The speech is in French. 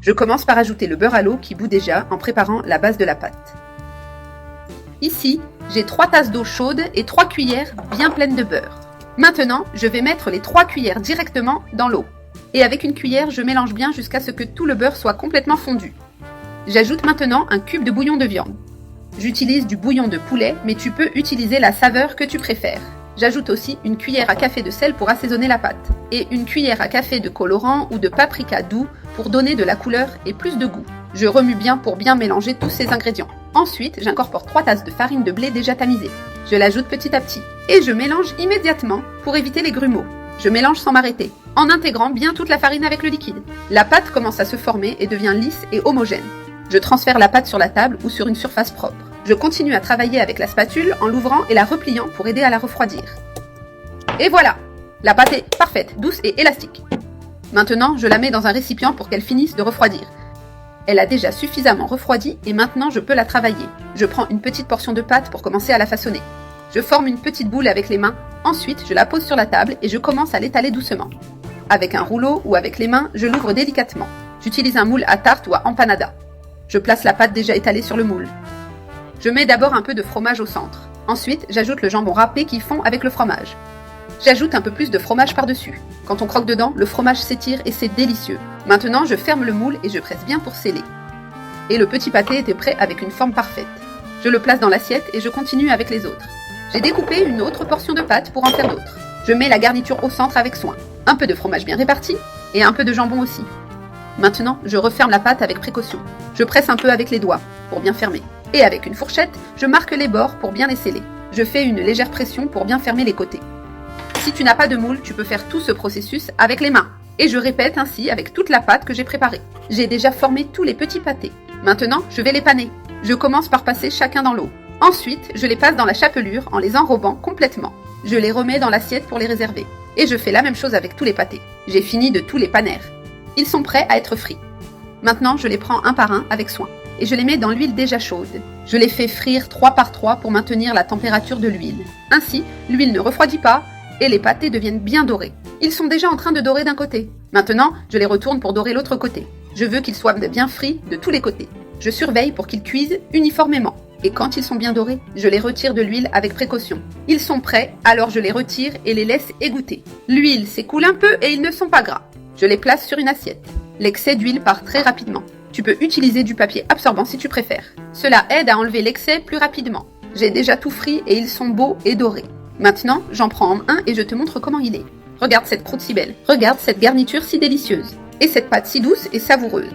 Je commence par ajouter le beurre à l'eau qui bout déjà en préparant la base de la pâte. Ici, j'ai 3 tasses d'eau chaude et 3 cuillères bien pleines de beurre. Maintenant, je vais mettre les 3 cuillères directement dans l'eau. Et avec une cuillère, je mélange bien jusqu'à ce que tout le beurre soit complètement fondu. J'ajoute maintenant un cube de bouillon de viande. J'utilise du bouillon de poulet, mais tu peux utiliser la saveur que tu préfères. J'ajoute aussi une cuillère à café de sel pour assaisonner la pâte, et une cuillère à café de colorant ou de paprika doux pour donner de la couleur et plus de goût. Je remue bien pour bien mélanger tous ces ingrédients. Ensuite, j'incorpore 3 tasses de farine de blé déjà tamisée. Je l'ajoute petit à petit, et je mélange immédiatement pour éviter les grumeaux. Je mélange sans m'arrêter, en intégrant bien toute la farine avec le liquide. La pâte commence à se former et devient lisse et homogène. Je transfère la pâte sur la table ou sur une surface propre. Je continue à travailler avec la spatule en l'ouvrant et la repliant pour aider à la refroidir. Et voilà! La pâte est parfaite, douce et élastique. Maintenant, je la mets dans un récipient pour qu'elle finisse de refroidir. Elle a déjà suffisamment refroidi et maintenant je peux la travailler. Je prends une petite portion de pâte pour commencer à la façonner. Je forme une petite boule avec les mains, ensuite je la pose sur la table et je commence à l'étaler doucement. Avec un rouleau ou avec les mains, je l'ouvre délicatement. J'utilise un moule à tarte ou à empanada. Je place la pâte déjà étalée sur le moule. Je mets d'abord un peu de fromage au centre. Ensuite, j'ajoute le jambon râpé qui fond avec le fromage. J'ajoute un peu plus de fromage par-dessus. Quand on croque dedans, le fromage s'étire et c'est délicieux. Maintenant, je ferme le moule et je presse bien pour sceller. Et le petit pâté était prêt avec une forme parfaite. Je le place dans l'assiette et je continue avec les autres. J'ai découpé une autre portion de pâte pour en faire d'autres. Je mets la garniture au centre avec soin. Un peu de fromage bien réparti et un peu de jambon aussi. Maintenant, je referme la pâte avec précaution. Je presse un peu avec les doigts pour bien fermer. Et avec une fourchette, je marque les bords pour bien les sceller. Je fais une légère pression pour bien fermer les côtés. Si tu n'as pas de moule, tu peux faire tout ce processus avec les mains. Et je répète ainsi avec toute la pâte que j'ai préparée. J'ai déjà formé tous les petits pâtés. Maintenant, je vais les paner. Je commence par passer chacun dans l'eau. Ensuite, je les passe dans la chapelure en les enrobant complètement. Je les remets dans l'assiette pour les réserver. Et je fais la même chose avec tous les pâtés. J'ai fini de tous les paner. Ils sont prêts à être frits. Maintenant, je les prends un par un avec soin. Et je les mets dans l'huile déjà chaude. Je les fais frire 3 par 3 pour maintenir la température de l'huile. Ainsi, l'huile ne refroidit pas et les pâtés deviennent bien dorés. Ils sont déjà en train de dorer d'un côté. Maintenant, je les retourne pour dorer l'autre côté. Je veux qu'ils soient bien frits de tous les côtés. Je surveille pour qu'ils cuisent uniformément. Et quand ils sont bien dorés, je les retire de l'huile avec précaution. Ils sont prêts, alors je les retire et les laisse égoutter. L'huile s'écoule un peu et ils ne sont pas gras. Je les place sur une assiette. L'excès d'huile part très rapidement. Tu peux utiliser du papier absorbant si tu préfères. Cela aide à enlever l'excès plus rapidement. J'ai déjà tout frit et ils sont beaux et dorés. Maintenant, j'en prends un et je te montre comment il est. Regarde cette croûte si belle. Regarde cette garniture si délicieuse. Et cette pâte si douce et savoureuse.